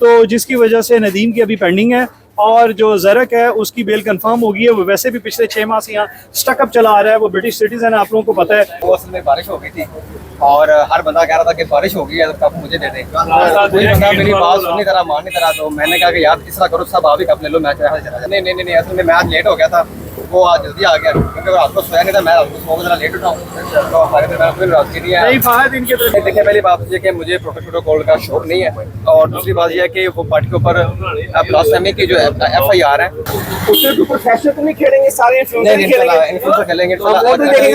तो जिसकी वजह से नदीम की अभी पेंडिंग है और जो ज़रक है उसकी बेल कंफर्म हो गई है। वो वैसे भी पिछले 6 माह से यहाँ स्टकअप चला आ रहा है। वो ब्रिटिश सिटीजन है, आप लोगों को पता है। वो असल में बारिश हो गई थी और हर बंदा कह रहा था कि बारिश हो गई है तो कप मुझे दे दें। कोई बंदा मेरी बात सुननी तरह माननी तरह, तो मैंने कहा कि यार इस तरह करो, सब आप ही कप ले लो, मैच चला जाए। नहीं, असल में मैच लेट हो गया था, वो आज जल्दी आ गया क्योंकि रात को सोया नहीं था। मैं रात को सो के जरा लेट उठा हूँ तो हमारे दरमियान कोई नाराजगी नहीं है। देखिए, पहली बात ये कि मुझे प्रोटोकॉल का शौक नहीं है, और दूसरी बात यह है कि वो पार्टी के ऊपर ब्लास्फेमी की जो FIR है उसके ऊपर फैसले तो नहीं खेलेंगे सारे इन्फ्लुएंसर खेलेंगे।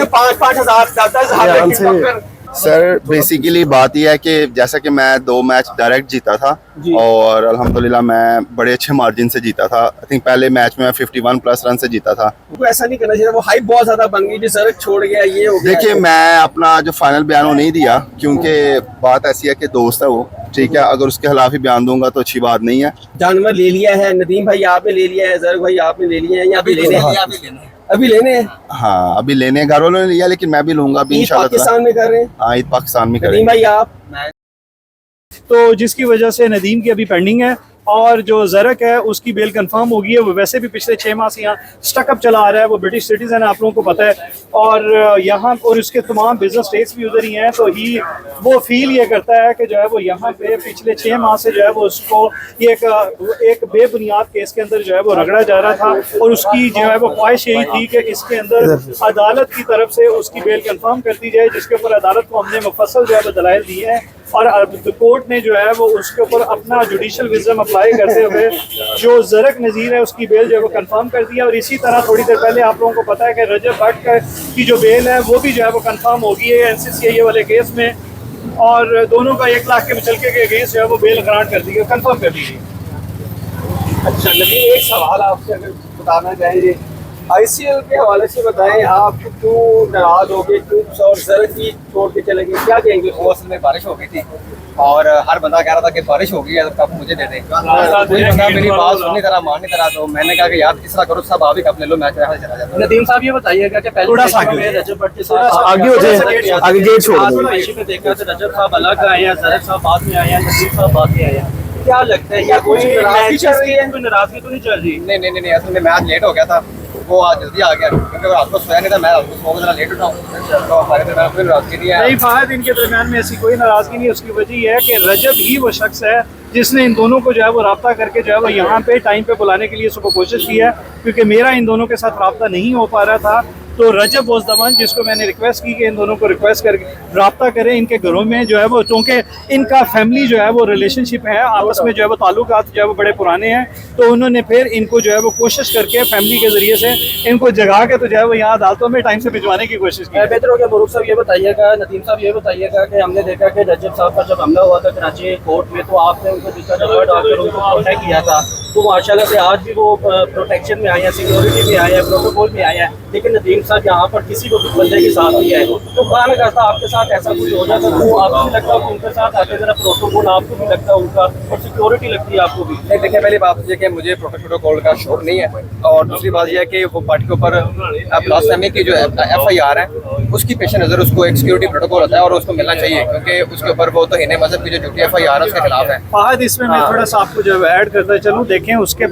5,000 सर बेसिकली बात यह है कि जैसा कि मैं 2 मैच डायरेक्ट जीता था और अल्हम्दुलिल्लाह मैं बड़े अच्छे मार्जिन से जीता था। आई थिंक पहले मैच में 51 प्लस रन से जीता था। वो ऐसा नहीं करना चाहिए, वो हाइप बहुत ज्यादा बन गई, जो सड़क छोड़ गया ये हो गया। देखिए, मैं अपना जो फाइनल बयान वो नहीं दिया क्योंकि बात ऐसी है कि दोस्त है वो, ठीक है। अगर उसके खिलाफ ही बयान दूंगा तो अच्छी बात नहीं है। जानवर ले लिया है, नदीम भाई आपने ले लिया है, जरक भाई आपने ले लिया है, या अभी लेने हैं? हाँ, अभी लेने घर वालों ने लिया, लेकिन मैं भी लूंगा अभी इंशाल्लाह। पाकिस्तान में कर रहे हैं? हाँ, ईद पाकिस्तान में नदीम भाई आप? तो जिसकी वजह से नदीम की अभी पेंडिंग है और जो ज़रक है उसकी बेल कंफर्म हो गई है। वो वैसे भी पिछले 6 माह से यहाँ स्टकअप चला आ रहा है। वो ब्रिटिश सिटीजन है, आप लोगों को पता है। और यहाँ और उसके तमाम बिजनेस स्टेट्स भी उधर ही हैं। तो वो फील ये करता है कि जो है वो यहाँ पे पिछले 6 माह से जो है वो उसको ये एक बेबुनियाद केस के अंदर जो है वो रगड़ा जा रहा था, और उसकी जो है वो ख्वाहिश यही थी कि इसके अंदर अदालत की तरफ से उसकी बेल कंफर्म कर दी जाए, जिसके ऊपर अदालत को हमने मुफस्सल जो है वो दलाइल दिए हैं। और कोर्ट ने जो है वो उसके ऊपर अपना जुडिशल विजडम अप्लाई करते हुए जो ज़रक नज़ीर है उसकी बेल जो है वो कंफर्म कर दिया। और इसी तरह थोड़ी देर पहले आप लोगों को पता है कि रजब भट्ट की जो बेल है वो भी जो है वो कंफर्म हो गई है NCCA वाले केस में, और दोनों का 1 लाख के मुचलके के अगेंस्ट जो है वो बेल ग्रांट कर दी गई, कंफर्म कर दी गई। अच्छा नदीम, एक सवाल आपसे अगर बताना चाहेंगे, ICL के हवाले से बताएं, आप क्यों नाराज हो गए, क्यों और जरक की छोड़ के चले गए, क्या कहेंगे? वो असल में बारिश हो गई थी और हर बंदा कह रहा था कि बारिश हो गई है तो कप मुझे दे दें। कोई बंदा मेरी बात सुननी तरह माननी तरह, तो मैंने कहा कि यार इस तरह करो, सब आप ही कप ले लो, मैच चला जाए। नदीम साहब ये बताइएगा कि पहले थोड़ा सा रजब भट्ट के साथ आगे हो जाए, आगे गेट छोड़ दो। में देखा तो रजब साहब अलग आए हैं, जरक साहब बाद में आए हैं, नदीम साहब बाद में आए हैं। क्या लगता है ये कोई नाराजगी चल रही है? कोई नाराजगी तो नहीं चल रही? नहीं, असल में मैच लेट हो गया था, वो आज जल्दी आ गया क्योंकि रात को सोया नहीं था। मैं रात को सो के जरा लेट उठा हूँ तो हमारे दरमियान कोई नाराजगी नहीं है। नहीं फायद, इनके दरमियान में ऐसी कोई नाराजगी नहीं है। उसकी वजह यह है कि रजब ही वो शख्स है जिसने इन दोनों को जो है वो रब्ता करके जो है वो यहाँ पे टाइम पे बुलाने के लिए सुबह कोशिश की है, क्योंकि मेरा इन दोनों के साथ रब्ता नहीं हो पा रहा था। तो रजब वॉज द वन जिसको मैंने रिक्वेस्ट की कि इन दोनों को रिक्वेस्ट करके रब्ता करें इनके घरों में जो है वो, क्योंकि इनका फैमिली जो है वो रिलेशनशिप है, आपस में जो है वो ताल्लुकात जो है वो बड़े पुराने हैं। तो उन्होंने फिर इनको जो है वो कोशिश करके फैमिली के जरिए से इनको जगा के तो जो है वो यहाँ अदालतों में टाइम से भिजवाने की कोशिश की। बेहतर हो गया। मरूफ साहब ये बताइएगा, नदीम साहब ये बताइएगा कि हमने देखा कि रजब साहब का जब हमला हुआ था कराची कोर्ट में, तो आपने उनको जिस तरह डालकर उनको प्रोटेक्ट किया था, तो माशाल्लाह से आज भी वो प्रोटेक्शन में आए हैं, सिक्योरिटी में आए हैं, प्रोटोकॉल में आए हैं। लेकिन नदीम साहब यहाँ पर किसी को बंदे के साथ नहीं आए, तो खुदा न करता आपके साथ ऐसा कुछ हो जाता तो आपको भी लगता है उनके साथ आके जरा प्रोटोकॉल आपको भी लगता है उनका, और सिक्योरिटी लगती है आपको भी? नहीं, देखिए पहली बात ये कि मुझे प्रोटोकॉल का शौक नहीं है, और दूसरी बात यह है कि वो पार्टी के ऊपर ब्लास्फेमी की जो FIR है उसकी पेश नज़र उसको एक सिक्योरिटी प्रोटोकॉल होता है और उसको मिलना चाहिए, क्योंकि उसके ऊपर वो तो हिंदू मजहब की जो झूठी FIR है उसके खिलाफ है। फाहद, इसमें मैं थोड़ा सा आपको जो है ऐड करता चलूँ। देखें उसके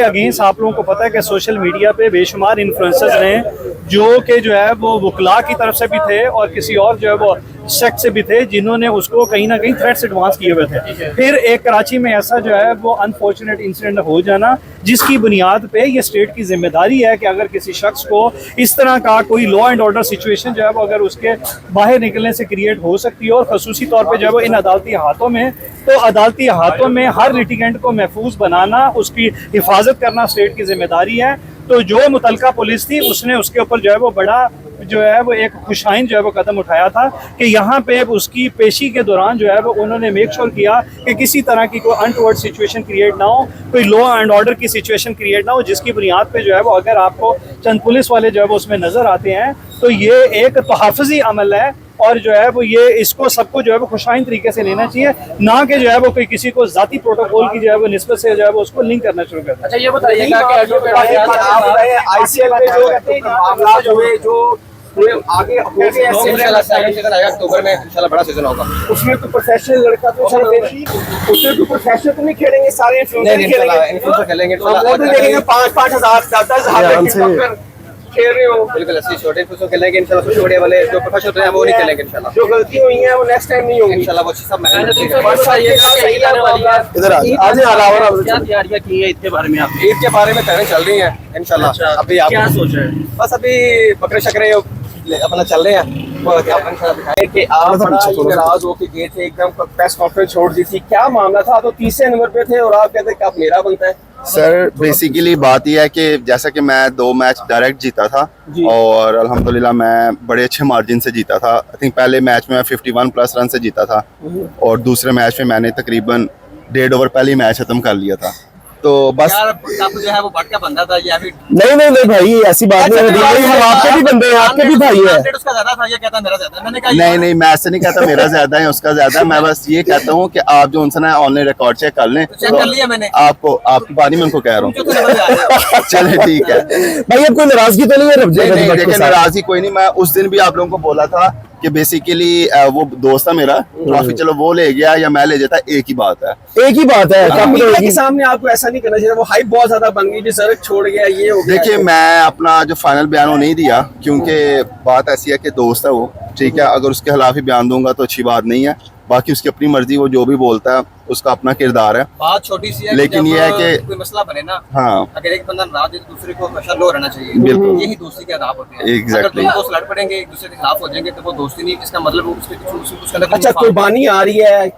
अगेंस्ट आप लोगों को पता है कि सोशल मीडिया पे बेशुमार इन्फ्लुएंसर्स ने जो कि जो है वो वकला की तरफ से भी थे और किसी और जो है वो सेक्ट से भी थे, जिन्होंने उसको कहीं ना कहीं थ्रेट्स एडवांस किए हुए थे। फिर एक कराची में ऐसा जो है वो अनफॉर्चुनेट इंसिडेंट हो जाना, जिसकी बुनियाद पे ये स्टेट की जिम्मेदारी है कि अगर किसी शख्स को इस तरह का कोई लॉ एंड ऑर्डर सिचुएशन जो है वो अगर उसके बाहर निकलने से क्रिएट हो सकती है, और खसूसी तौर पे जो है वो इन अदालती हाथों में, तो अदालती हाथों में हर लिटिगेंट को महफूज बनाना, उसकी हिफाजत करना स्टेट की जिम्मेदारी है। तो जो मुतलका पुलिस थी उसने उसके ऊपर जो है वो बड़ा जो है वो एक खुशाइन जो है वो कदम उठाया था कि यहाँ पे उसकी पेशी के दौरान जो है वो उन्होंने मेक श्योर किया कि किसी तरह की कोई अनटुवर्ड सिचुएशन क्रिएट ना हो, कोई लॉ एंड ऑर्डर की सिचुएशन क्रिएट ना हो, जिसकी बुनियाद पे जो है वो अगर आपको चंद पुलिस वाले जो है वो उसमें नज़र आते हैं तो ये एक तहफ़्फ़ुज़ी अमल है, और जो है वो ये इसको सबको जो है वो खुशाइन तरीके से लेना चाहिए, ना कि जो है वो कोई किसी को जाती प्रोटोकॉल की जो है वो निस्बत से जो है वो उसको लिंक करना शुरू कर। अच्छा ये बताइएगा कि ICL में जो मामला हुए, जो पूरे आगे हो गए ऐसे इंशाल्लाह सेकंड सीजन आएगा अक्टूबर में, इंशाल्लाह बड़ा सीजन होगा। उसमें तो प्रोफेशनल लड़का तो उसमें तो प्रोफेशनल तो नहीं खेलेंगे सारे इन्फ्लुएंसर नहीं खेलेंगे इन्फ्लुएंसर खेलेंगे तो वो तो देखेंगे 5,000 10,000 खेल रहे हो। बिल्कुल ऐसे छोटे इन्फ्लुएंसर खेलेंगे इंशाल्लाह। सोशल मीडिया वाले जो प्रोफेशनल हैं वो नहीं खेलेंगे इंशाल्लाह। जो गलती हुई है वो नेक्स्ट टाइम नहीं होगी इंशाल्लाह वो चीज़ सब मैं इधर आज क्या तैयारियां की है इसके बारे में आप? ईद के बारे में तैयारी चल रही है इंशाल्लाह। अभी आप क्या सोच रहे हैं? बस अभी बकरे शकरे अपना चल रहे हैं, वो अपन इंशाल्लाह दिखाएं कि आप बड़ा ही नाराज होके गए थे, एकदम प्रेस कॉन्फ्रेंस छोड़ दी थी, क्या मामला था? तो तीसरे नंबर पे थे और आप कहते कि आप मेरा बनता है। सर बेसिकली बात यह है कि जैसा कि मैं 2 मैच डायरेक्ट जीता था और अल्हम्दुलिल्लाह मैं बड़े अच्छे मार्जिन से जीता था। आई थिंक पहले मैच में मैं 51 प्लस रन से जीता था और दूसरे मैच में मैंने तकरीबन 1.5 ओवर पहले मैच खत्म कर लिया था। तो बस यार आप जो है वो भटका बंदा था, ये अभी नहीं भाई ऐसी बात नहीं है, हम आपके भी बंदे हैं, आपके भी भाई है। उसका ज्यादा था, ये कहता मेरा ज्यादा। मैंने कहा नहीं मैं ऐसे नहीं कहता मेरा ज्यादा है उसका ज्यादा है। मैं बस ये कहता हूँ कि आप जो उनसे ना ऑनलाइन रिकॉर्ड चेक कर लें। चेक कर लिया मैंने। आपको आपकी बात नहीं मैं उनको कह रहा हूँ। चले ठीक है भाई अब कोई नाराजगी तो नहीं है नहीं देखिए नाराजगी कोई नहीं। मैं उस दिन भी आप लोगों को बोला था कि बेसिकली वो दोस्त था मेरा, ट्रॉफी चलो वो ले गया या मैं ले जाता, एक ही बात है। एक ही बात है मीडिया के सामने आपको ऐसा नहीं करना चाहिए, वो हाइप बहुत ज्यादा बन गई, जो सड़क छोड़ गया ये हो गया। देखिए मैं अपना जो फाइनल बयान वो नहीं दिया क्योंकि बात ऐसी है कि दोस्त है वो, ठीक है। अगर उसके खिलाफ ही बयान दूंगा तो अच्छी बात नहीं है। बाकी उसकी अपनी मर्जी, वो जो भी बोलता है उसका अपना किरदार है। बात छोटी सी है, लेकिन ये है कि कोई मसला बने ना, हाँ अगर एक बंदा नाराज है तो दूसरे को हमेशा लो रहना चाहिए। बिल्कुल। यही दोस्ती के आदाब होते हैं। Exactly। अगर तुम दोस्त लड़ पड़ेंगे एक दूसरे के खिलाफ हो जाएंगे तो वो दोस्ती नहीं, इसका मतलब उसके उसके अंदर अच्छा कुर्बानी आ रही है,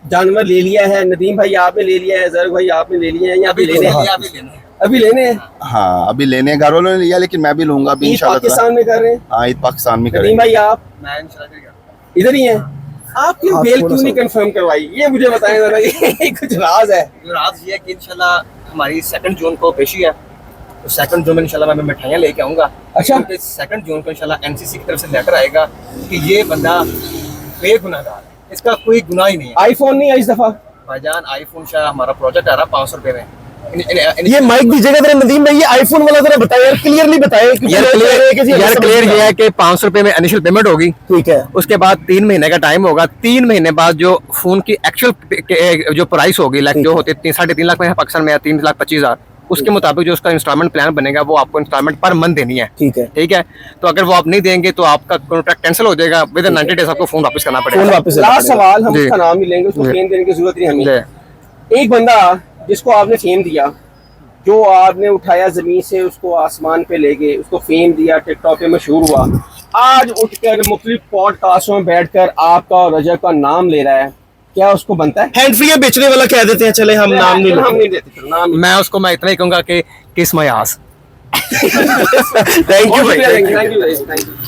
जानवर ले लिया है, नदीम भाई आपने ले लिया है, जर भाई आपने ले लिया है, या अभी लेने हैं? अभी लेने हैं। हाँ अभी लेने घर वालों ने लिया लेकिन मैं भी लूंगा अभी इंशाल्लाह। पाकिस्तान में कर रहे हैं। हाँ ईद पाकिस्तान में नदीम करेंगे। भाई आप मैं इंशाल्लाह इधर ही हैं? आप क्यों बेल क्यों नहीं कंफर्म करवाई, ये मुझे बताएं जरा। ये कुछ राज है? राज ये है कि इंशाल्लाह हमारी 2 जून को पेशी है, तो 2 जून में इंशाल्लाह मैं मिठाइयाँ लेके आऊँगा। अच्छा। 2 जून को इंशाल्लाह एनसीसी की तरफ से लेटर आएगा कि ये बंदा बेगुनाहगार है, इसका कोई गुनाह ही नहीं है। आईफोन नहीं है इस दफा भाईजान, आईफोन शायद हमारा प्रोजेक्ट आ रहा 500 रुपए में। ये माइक दीजिएगा जरा नदीम भाई, ये आईफोन वाला जरा बताइए यार, क्लियरली बताइए। यार क्लियर ये है कि 500 रुपए में इनिशियल पेमेंट होगी, ठीक है। उसके बाद 3 महीने का टाइम होगा। 3 महीने बाद जो फोन की एक्चुअल जो प्राइस होगी, लाइक जो होती है 3.5 लाख में पाकिस्तान में 3,25,000, उसके मुताबिक जो उसका इंस्टॉलमेंट प्लान बनेगा वो आपको इंस्टॉलमेंट पर मंथ देनी है। ठीक है ठीक है, तो अगर वो आप नहीं देंगे तो आपका कॉन्ट्रैक्ट कैंसिल हो जाएगा। विद इन 90 डेज आपको फोन वापस करना फोन पड़ेगा। वापस लास्ट सवाल, हम जी। उसका नाम ही लेंगे, उसको जी। फेम देने की जरूरत नहीं हमें। जी। एक बंदा जिसको आपने फेम दिया, जो आपने उठाया जमीन से उसको आसमान पे ले गए, उसको फेम दिया, टिकटॉक पे मशहूर हुआ, आज उठकर मुख्तलिफ पॉडकास्टों में बैठकर आपका और रजब का नाम ले रहा है, क्या उसको बनता है? हैंड फ्री बेचने वाला कह देते हैं, चले हम नाम नहीं हम नहीं देते, चलो नाम मैं इतना ही कहूंगा कि किस माय आस। थैंक यू भाई। Thank you.